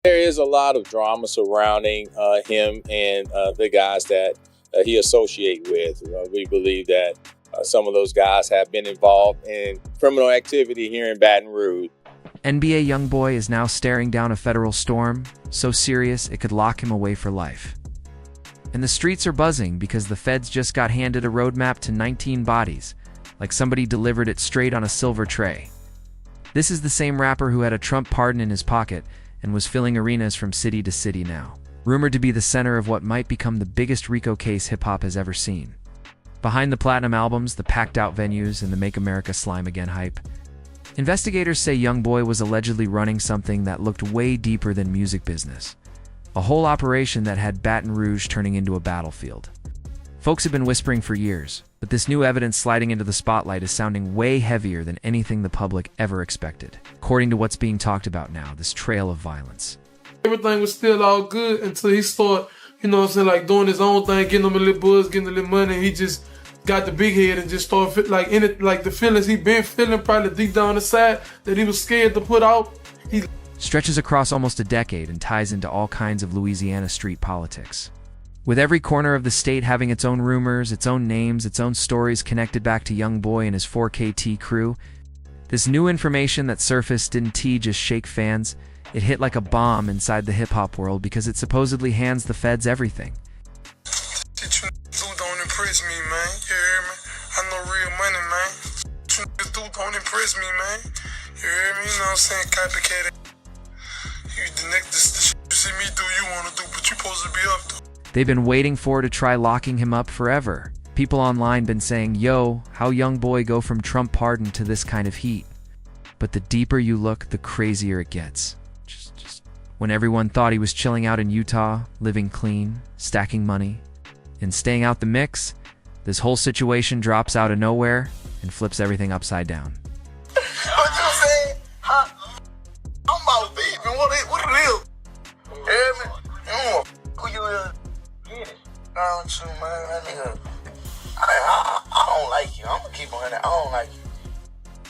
There is a lot of drama surrounding him and the guys that he associate with. We believe that some of those guys have been involved in criminal activity here in Baton Rouge. NBA YoungBoy is now staring down a federal storm, so serious it could lock him away for life. And the streets are buzzing because the feds just got handed a roadmap to 19 bodies, like somebody delivered it straight on a silver tray. This is the same rapper who had a Trump pardon in his pocket and was filling arenas from city to city now, rumored to be the center of what might become the biggest RICO case hip-hop has ever seen. Behind the platinum albums, the packed-out venues, and the Make America Slime Again hype, investigators say YoungBoy was allegedly running something that looked way deeper than music business. A whole operation that had Baton Rouge turning into a battlefield. Folks have been whispering for years, but this new evidence sliding into the spotlight is sounding way heavier than anything the public ever expected. According to what's being talked about now, this trail of violence. Everything was still all good until he started, like doing his own thing, getting them a little buzz, getting a little money, and he just got the big head and just started like the feelings he been feeling probably deep down inside that he was scared to put out. He stretches across almost a decade and ties into all kinds of Louisiana street politics. With every corner of the state having its own rumors, its own names, its own stories connected back to YoungBoy and his 4KT crew, this new information that surfaced didn't just shake fans, it hit like a bomb inside the hip-hop world because it supposedly hands the feds everything. Shit, you niggas don't impress me, man. You hear me? I know real money, man. You niggas don't impress me, man. You hear me? You know what I'm saying? Copycat. You the shit you see me do, you wanna do, but you supposed to be up to. They've been waiting to try locking him up forever. People online been saying, yo, how YoungBoy go from Trump pardon to this kind of heat? But the deeper you look, the crazier it gets. Just when everyone thought he was chilling out in Utah, living clean, stacking money, and staying out the mix, this whole situation drops out of nowhere and flips everything upside down. What you saying? Huh? I'm about to be, man. What it is? You hear me? Who you is? I don't you, man. That nigga. I don't like you. I'm gonna keep on that. I don't like you.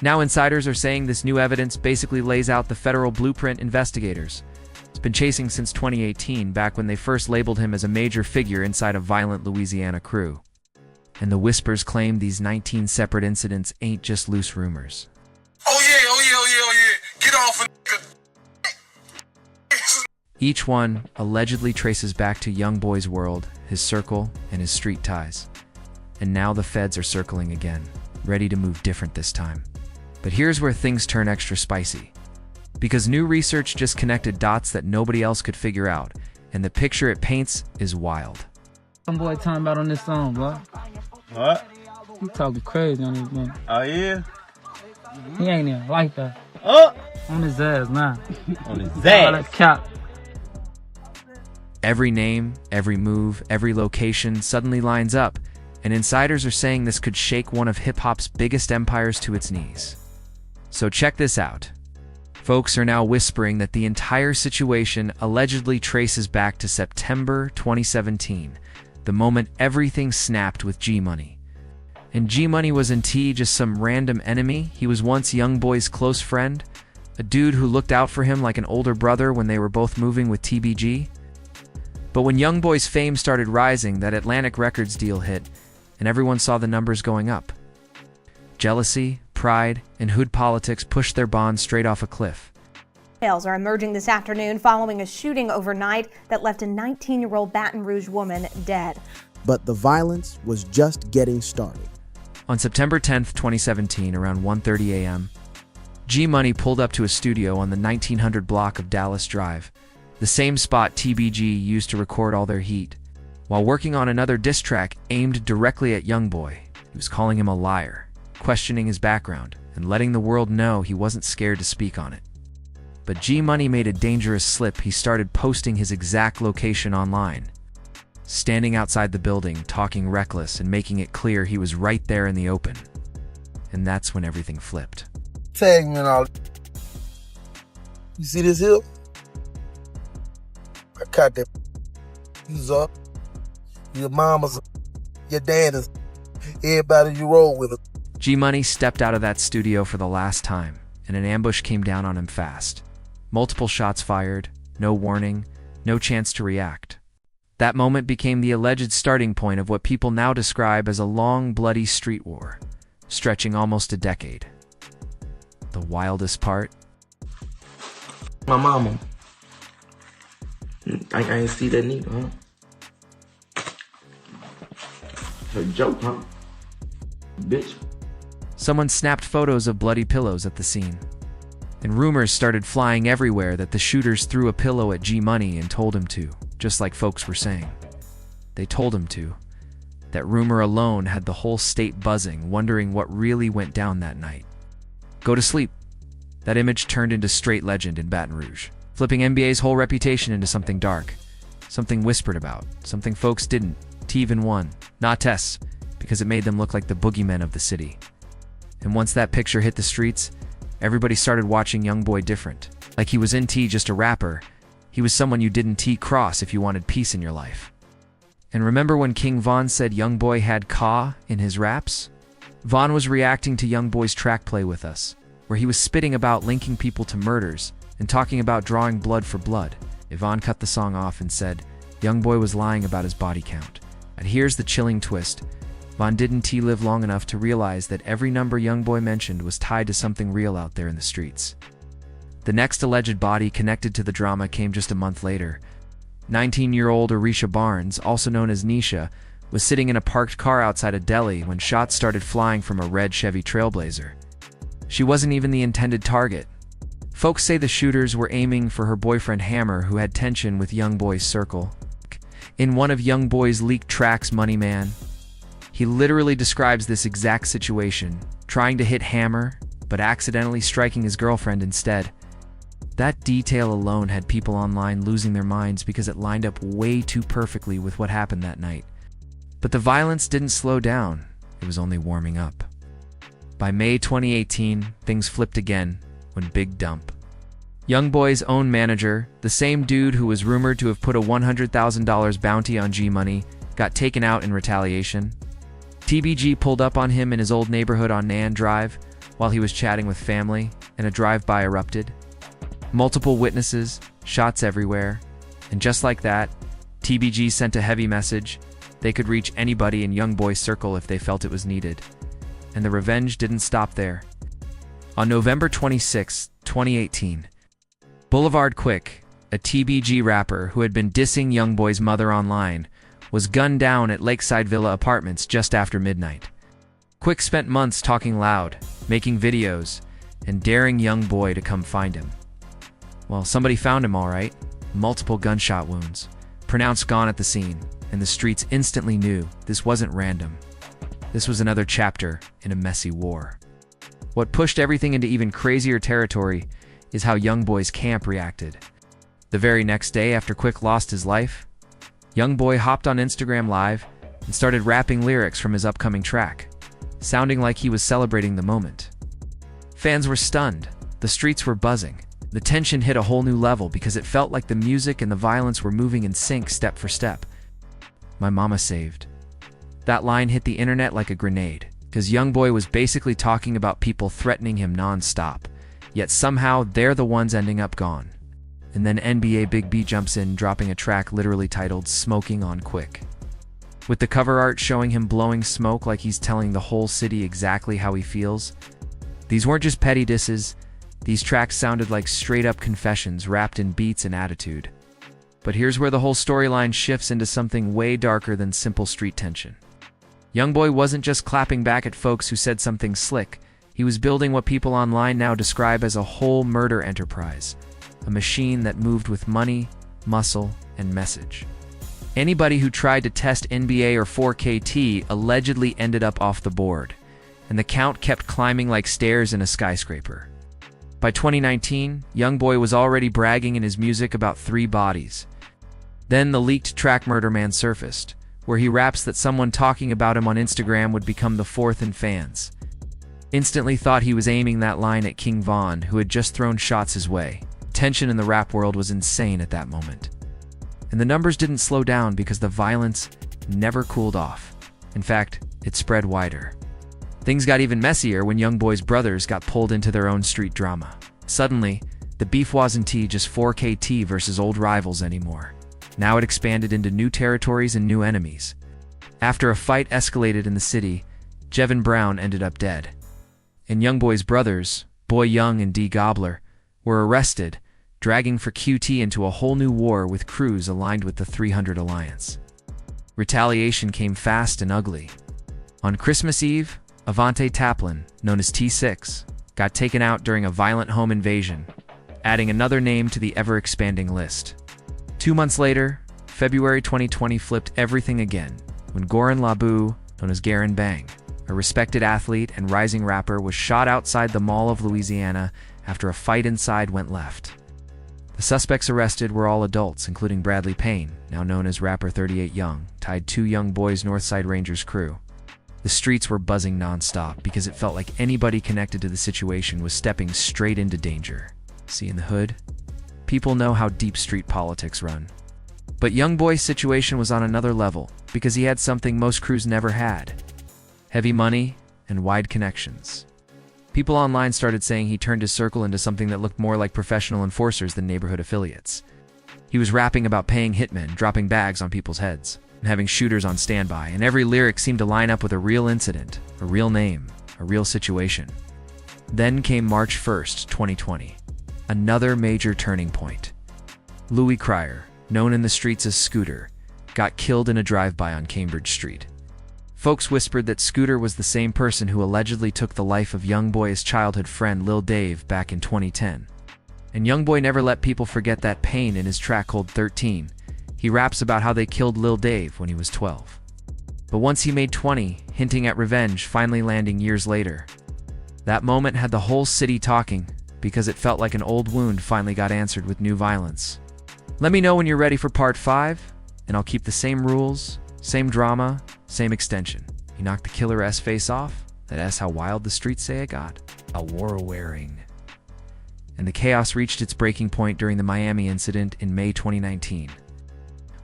Now insiders are saying this new evidence basically lays out the federal blueprint investigators. It's been chasing since 2018, back when they first labeled him as a major figure inside a violent Louisiana crew. And the whispers claim these 19 separate incidents ain't just loose rumors. Oh yeah. Get off of nigga. Each one allegedly traces back to YoungBoy's world, his circle, and his street ties. And now the feds are circling again, ready to move different this time. But here's where things turn extra spicy. Because new research just connected dots that nobody else could figure out, and the picture it paints is wild. Some boy talking about on this song, boy. What? He talking crazy on this man. Oh, yeah? He ain't even like that. Oh! On his ass, nah. On his All that ass. cap. Every name, every move, every location suddenly lines up, and insiders are saying this could shake one of hip-hop's biggest empires to its knees. So check this out. Folks are now whispering that the entire situation allegedly traces back to September 2017, the moment everything snapped with G-Money. And G-Money wasn't just some random enemy, he was once YoungBoy's close friend, a dude who looked out for him like an older brother when they were both moving with TBG. But when YoungBoy's fame started rising, that Atlantic Records deal hit, and everyone saw the numbers going up. Jealousy, pride, and hood politics pushed their bond straight off a cliff. Details are emerging this afternoon following a shooting overnight that left a 19-year-old Baton Rouge woman dead. But the violence was just getting started. On September 10th, 2017, around 1:30 a.m., G-Money pulled up to a studio on the 1900 block of Dallas Drive, the same spot TBG used to record all their heat, while working on another diss track aimed directly at YoungBoy. He was calling him a liar, questioning his background, and letting the world know he wasn't scared to speak on it. But G-Money made a dangerous slip. He started posting his exact location online, standing outside the building, talking reckless and making it clear he was right there in the open. And that's when everything flipped. Tag me and all. You see this hill? I caught that. He's up. Your mama's, your dad is, everybody you roll with it. G-Money stepped out of that studio for the last time, and an ambush came down on him fast. Multiple shots fired, no warning, no chance to react. That moment became the alleged starting point of what people now describe as a long, bloody street war, stretching almost a decade. The wildest part? My mama. I ain't see that nigga, huh? A joke, huh? Bitch. Someone snapped photos of bloody pillows at the scene, and rumors started flying everywhere that the shooters threw a pillow at G Money and told him to, just like folks were saying. They told him to. That rumor alone had the whole state buzzing, wondering what really went down that night. Go to sleep. That image turned into straight legend in Baton Rouge, flipping NBA's whole reputation into something dark, something whispered about, something folks didn't, even won, not tests, because it made them look like the boogeymen of the city. And once that picture hit the streets, everybody started watching YoungBoy different. Like he was just a rapper. He was someone you didn't cross if you wanted peace in your life. And remember when King Von said YoungBoy had "ka" in his raps? Von was reacting to YoungBoy's track Play With Us, where he was spitting about linking people to murders and talking about drawing blood for blood. Von cut the song off and said YoungBoy was lying about his body count. And here's the chilling twist. Von didn't live long enough to realize that every number YoungBoy mentioned was tied to something real out there in the streets. The next alleged body connected to the drama came just a month later. 19-year-old Arisha Barnes, also known as Nisha, was sitting in a parked car outside a deli when shots started flying from a red Chevy Trailblazer. She wasn't even the intended target. Folks say the shooters were aiming for her boyfriend Hammer, who had tension with YoungBoy's circle. In one of YoungBoy's leaked tracks, Money Man, he literally describes this exact situation, trying to hit Hammer, but accidentally striking his girlfriend instead. That detail alone had people online losing their minds because it lined up way too perfectly with what happened that night. But the violence didn't slow down, it was only warming up. By May 2018, things flipped again when Big Dump. YoungBoy's own manager, the same dude who was rumored to have put a $100,000 bounty on G Money, got taken out in retaliation. TBG pulled up on him in his old neighborhood on Nan Drive while he was chatting with family, and a drive-by erupted. Multiple witnesses, shots everywhere, and just like that, TBG sent a heavy message. They could reach anybody in YoungBoy's circle if they felt it was needed. And the revenge didn't stop there. On November 26, 2018, Boulevard Quick, a TBG rapper who had been dissing YoungBoy's mother online, was gunned down at Lakeside Villa Apartments just after midnight. Quick spent months talking loud, making videos, and daring YoungBoy to come find him. Well, somebody found him all right. Multiple gunshot wounds, pronounced gone at the scene, and the streets instantly knew this wasn't random. This was another chapter in a messy war. What pushed everything into even crazier territory is how YoungBoy's camp reacted. The very next day after Quick lost his life, YoungBoy hopped on Instagram Live and started rapping lyrics from his upcoming track, sounding like he was celebrating the moment. Fans were stunned, the streets were buzzing. The tension hit a whole new level because it felt like the music and the violence were moving in sync step for step. My mama saved. That line hit the internet like a grenade, because YoungBoy was basically talking about people threatening him non-stop, yet somehow they're the ones ending up gone. And then NBA Big B jumps in, dropping a track literally titled "Smoking on Quick," with the cover art showing him blowing smoke like he's telling the whole city exactly how he feels. These weren't just petty disses. These tracks sounded like straight-up confessions wrapped in beats and attitude. But here's where the whole storyline shifts into something way darker than simple street tension. YoungBoy wasn't just clapping back at folks who said something slick. He was building what people online now describe as a whole murder enterprise, a machine that moved with money, muscle, and message. Anybody who tried to test NBA or 4KT allegedly ended up off the board, and the count kept climbing like stairs in a skyscraper. By 2019, YoungBoy was already bragging in his music about 3 bodies. Then the leaked track Murder Man surfaced, where he raps that someone talking about him on Instagram would become the 4th in fans. Instantly thought he was aiming that line at King Von, who had just thrown shots his way. Tension in the rap world was insane at that moment. And the numbers didn't slow down because the violence never cooled off. In fact, it spread wider. Things got even messier when YoungBoy's brothers got pulled into their own street drama. Suddenly, The beef wasn't just 4KT versus old rivals anymore. Now it expanded into new territories and new enemies. After a fight escalated in the city, Jevin Brown ended up dead. And YoungBoy's brothers, Boy Young and D Gobbler, were arrested, dragging for QT into a whole new war with crews aligned with the 300 Alliance. Retaliation came fast and ugly. On Christmas Eve, Avante Taplin, known as T6, got taken out during a violent home invasion, adding another name to the ever-expanding list. 2 months later, February 2020 flipped everything again, when Goran Labu, known as Garen Bang, a respected athlete and rising rapper, was shot outside the Mall of Louisiana after a fight inside went left. The suspects arrested were all adults, including Bradley Payne, now known as rapper 38 Young, tied to YoungBoy's Northside Rangers crew. The streets were buzzing non-stop because it felt like anybody connected to the situation was stepping straight into danger. See in the hood? People know how deep street politics run. But YoungBoy's situation was on another level because he had something most crews never had: heavy money and wide connections. People online started saying he turned his circle into something that looked more like professional enforcers than neighborhood affiliates. He was rapping about paying hitmen, dropping bags on people's heads, and having shooters on standby, and every lyric seemed to line up with a real incident, a real name, a real situation. Then came March 1st, 2020. Another major turning point. Louis Cryer, known in the streets as Scooter, got killed in a drive-by on Cambridge Street. Folks whispered that Scooter was the same person who allegedly took the life of YoungBoy's childhood friend Lil Dave back in 2010. And YoungBoy never let people forget that pain in his track called 13. He raps about how they killed Lil Dave when he was 12. But once he made 20, hinting at revenge finally landing years later. That moment had the whole city talking because it felt like an old wound finally got answered with new violence. Let me know when you're ready for part 5, and I'll keep the same rules, same drama, same extension. You knocked the killer S face off? That S how wild the streets say it got? A war wearing. And the chaos reached its breaking point during the Miami incident in May 2019.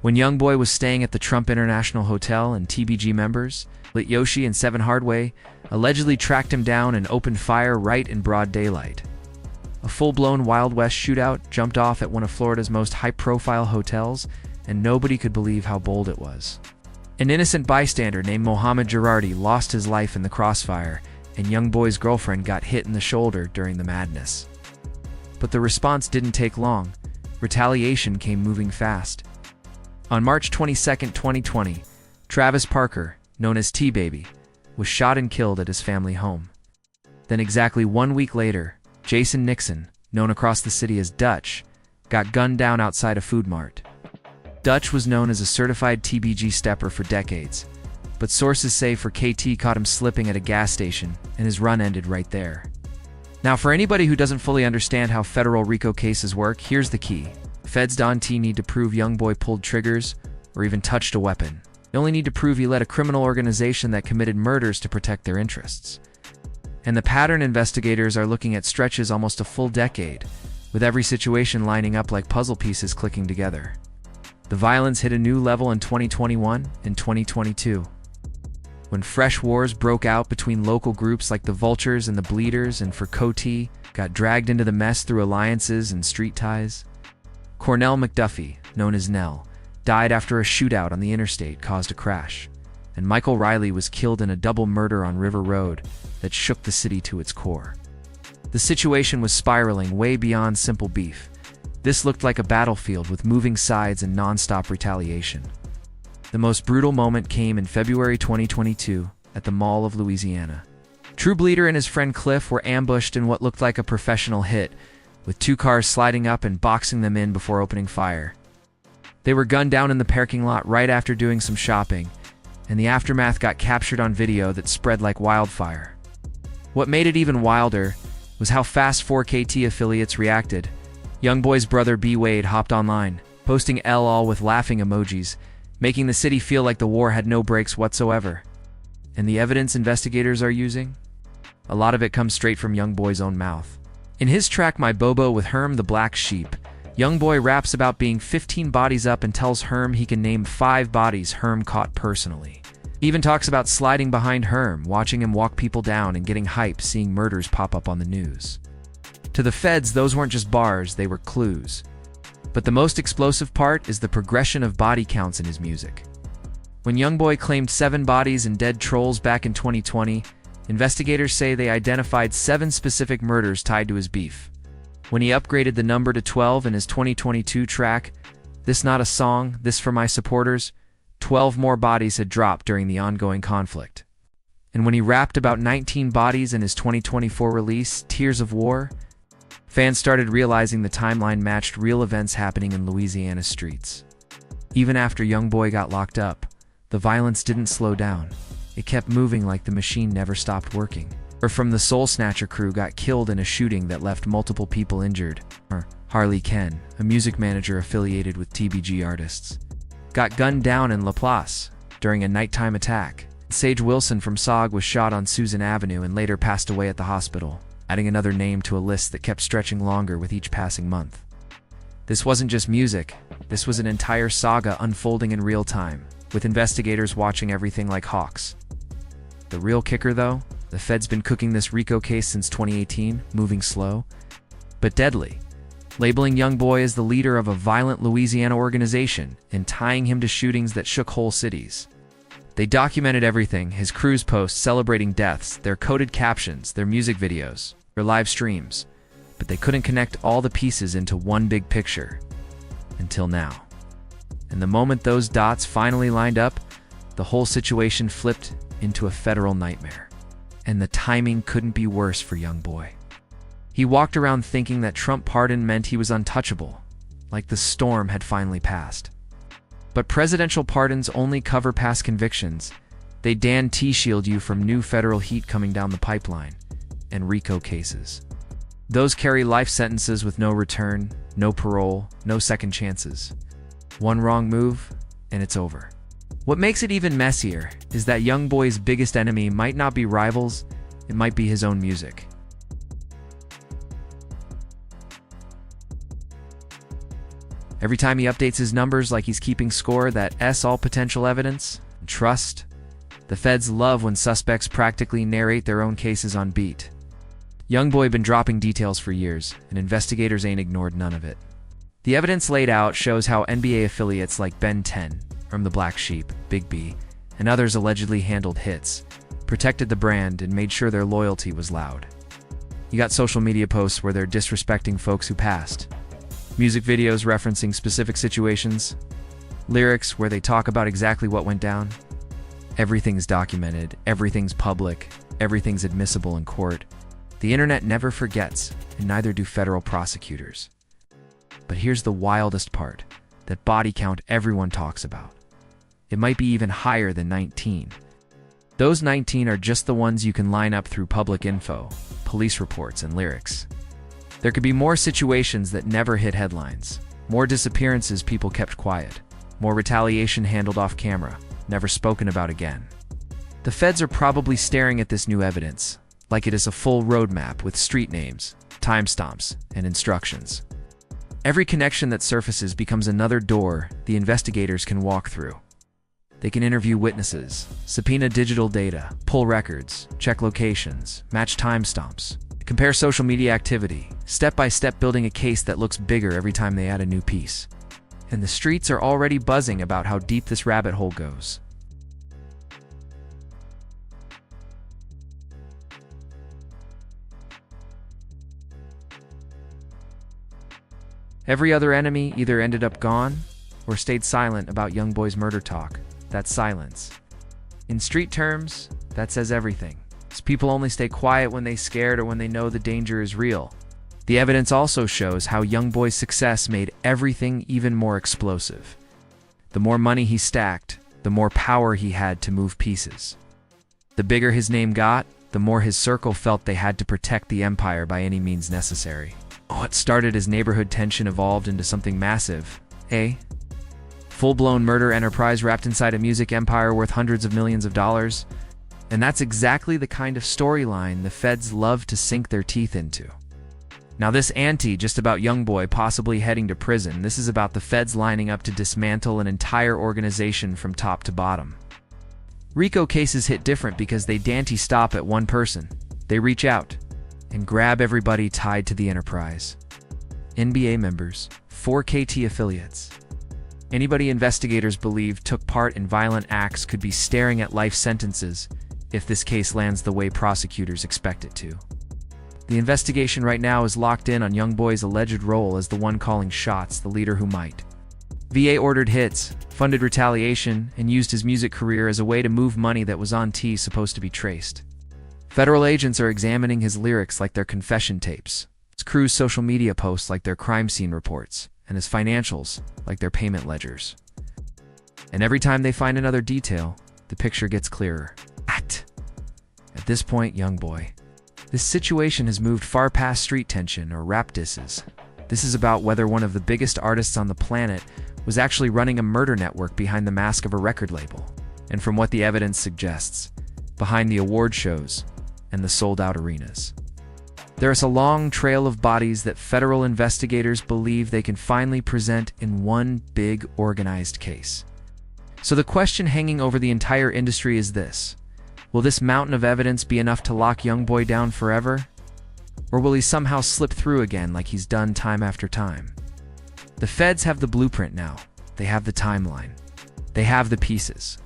When YoungBoy was staying at the Trump International Hotel and TBG members, Lit Yoshi and Seven Hardway, allegedly tracked him down and opened fire right in broad daylight. A full-blown Wild West shootout jumped off at one of Florida's most high-profile hotels, and nobody could believe how bold it was. An innocent bystander named Mohammed Girardi lost his life in the crossfire, and YoungBoy's girlfriend got hit in the shoulder during the madness. But the response didn't take long. Retaliation came moving fast. On March 22, 2020, Travis Parker, known as T-Baby, was shot and killed at his family home. Then exactly 1 week later, Jason Nixon, known across the city as Dutch, got gunned down outside a food mart. Dutch was known as a certified TBG stepper for decades, but sources say 4KT caught him slipping at a gas station, and his run ended right there. Now, for anybody who doesn't fully understand how federal RICO cases work, here's the key. Feds don't need to prove YoungBoy pulled triggers or even touched a weapon. They only need to prove he led a criminal organization that committed murders to protect their interests. And the pattern investigators are looking at stretches almost a full decade, with every situation lining up like puzzle pieces clicking together. The violence hit a new level in 2021 and 2022, when fresh wars broke out between local groups like the Vultures and the Bleeders, and 4KT got dragged into the mess through alliances and street ties. Cornell McDuffie, known as Nell, died after a shootout on the interstate caused a crash, and Michael Riley was killed in a double murder on River Road that shook the city to its core. The situation was spiraling way beyond simple beef. This looked like a battlefield with moving sides and non-stop retaliation. The most brutal moment came in February 2022 at the Mall of Louisiana. True Bleeder and his friend Cliff were ambushed in what looked like a professional hit, with 2 cars sliding up and boxing them in before opening fire. They were gunned down in the parking lot right after doing some shopping, and the aftermath got captured on video that spread like wildfire. What made it even wilder was how fast 4KT affiliates reacted. YoungBoy's brother B. Wade hopped online, posting LOL with laughing emojis, making the city feel like the war had no brakes whatsoever. And the evidence investigators are using? A lot of it comes straight from YoungBoy's own mouth. In his track My Bobo with Herm the Black Sheep, YoungBoy raps about being 15 bodies up and tells Herm he can name 5 bodies Herm caught personally. He even talks about sliding behind Herm, watching him walk people down and getting hype seeing murders pop up on the news. To the feds, those weren't just bars, they were clues. But the most explosive part is the progression of body counts in his music. When YoungBoy claimed 7 bodies and dead trolls back in 2020, investigators say they identified 7 specific murders tied to his beef. When he upgraded the number to 12 in his 2022 track, "This Not a Song, This For My Supporters," 12 more bodies had dropped during the ongoing conflict. And when he rapped about 19 bodies in his 2024 release, Tears of War, fans started realizing the timeline matched real events happening in Louisiana streets. Even after YoungBoy got locked up, the violence didn't slow down. It kept moving like the machine never stopped working. Or from the Soul Snatcher crew got killed in a shooting that left multiple people injured. Or Harley Ken, a music manager affiliated with TBG artists, got gunned down in La Place during a nighttime attack. Sage Wilson from SOG was shot on Susan Avenue and later passed away at the hospital, adding another name to a list that kept stretching longer with each passing month. This wasn't just music, this was an entire saga unfolding in real time, with investigators watching everything like hawks. The real kicker though, the Fed's been cooking this RICO case since 2018, moving slow, but deadly, labeling YoungBoy as the leader of a violent Louisiana organization and tying him to shootings that shook whole cities. They documented everything: his cruise posts celebrating deaths, their coded captions, their music videos, their live streams, but they couldn't connect all the pieces into one big picture. Until now. And the moment those dots finally lined up, the whole situation flipped into a federal nightmare. And the timing couldn't be worse for YoungBoy. He walked around thinking that Trump pardon meant he was untouchable, like the storm had finally passed. But presidential pardons only cover past convictions. They Dan T-shield you from new federal heat coming down the pipeline, and RICO cases. Those carry life sentences with no return, no parole, no second chances. One wrong move, and it's over. What makes it even messier is that YoungBoy's biggest enemy might not be rivals, it might be his own music. Every time he updates his numbers like he's keeping score, that's all potential evidence. Trust. The feds love when suspects practically narrate their own cases on beat. YoungBoy been dropping details for years, and investigators ain't ignored none of it. The evidence laid out shows how NBA affiliates like Ben 10, from the Black Sheep, Big B, and others allegedly handled hits, protected the brand, and made sure their loyalty was loud. You got social media posts where they're disrespecting folks who passed, music videos referencing specific situations, lyrics where they talk about exactly what went down. Everything's documented, everything's public, everything's admissible in court. The internet never forgets, and neither do federal prosecutors. But here's the wildest part, that body count everyone talks about. It might be even higher than 19. Those 19 are just the ones you can line up through public info, police reports, and lyrics. There could be more situations that never hit headlines, more disappearances people kept quiet, more retaliation handled off camera, never spoken about again. The feds are probably staring at this new evidence like it is a full roadmap with street names, timestamps, and instructions. Every connection that surfaces becomes another door the investigators can walk through. They can interview witnesses, subpoena digital data, pull records, check locations, match timestamps, compare social media activity, step by step building a case that looks bigger every time they add a new piece. And the streets are already buzzing about how deep this rabbit hole goes. Every other enemy either ended up gone or stayed silent about YoungBoy's murder talk. That's silence. In street terms, that says everything. So people only stay quiet when they're scared or when they know the danger is real. The evidence also shows how YoungBoy's success made everything even more explosive. The more money he stacked, the more power he had to move pieces. The bigger his name got, the more his circle felt they had to protect the empire by any means necessary. What started as neighborhood tension evolved into something massive, full-blown murder enterprise wrapped inside a music empire worth hundreds of millions of dollars. And that's exactly the kind of storyline the feds love to sink their teeth into. Now this ain't just about YoungBoy possibly heading to prison. This is about the feds lining up to dismantle an entire organization from top to bottom. RICO cases hit different because they don't stop at one person. They reach out. and grab everybody tied to the enterprise. NBA members, 4KT affiliates. Anybody investigators believe took part in violent acts could be staring at life sentences if this case lands the way prosecutors expect it to. The investigation right now is locked in on YoungBoy's alleged role as the one calling shots, the leader who might. VA ordered hits, funded retaliation, and used his music career as a way to move money that was on T supposed to be traced. Federal agents are examining his lyrics like they're confession tapes, his crew's social media posts like they're crime scene reports, and his financials like they're payment ledgers. And every time they find another detail, the picture gets clearer. At this point, YoungBoy. This situation has moved far past street tension or rap disses. This is about whether one of the biggest artists on the planet was actually running a murder network behind the mask of a record label. And from what the evidence suggests, behind the award shows and the sold-out arenas. There is a long trail of bodies that federal investigators believe they can finally present in one big organized case. So the question hanging over the entire industry is this: will this mountain of evidence be enough to lock YoungBoy down forever? Or will he somehow slip through again like he's done time after time? The feds have the blueprint now. They have the timeline. They have the pieces.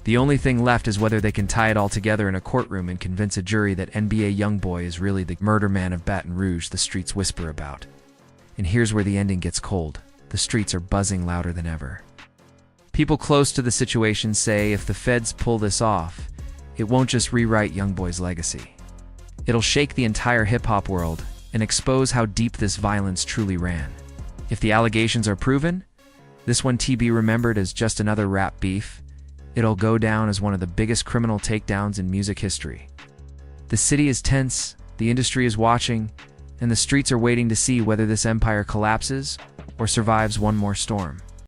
The only thing left is whether they can tie it all together in a courtroom and convince a jury that NBA YoungBoy is really the murder man of Baton Rouge the streets whisper about. And here's where the ending gets cold. The streets are buzzing louder than ever. People close to the situation say if the feds pull this off, it won't just rewrite YoungBoy's legacy. It'll shake the entire hip-hop world and expose how deep this violence truly ran. If the allegations are proven, this one to be remembered as just another rap beef. It'll go down as one of the biggest criminal takedowns in music history. The city is tense, the industry is watching, and the streets are waiting to see whether this empire collapses or survives one more storm.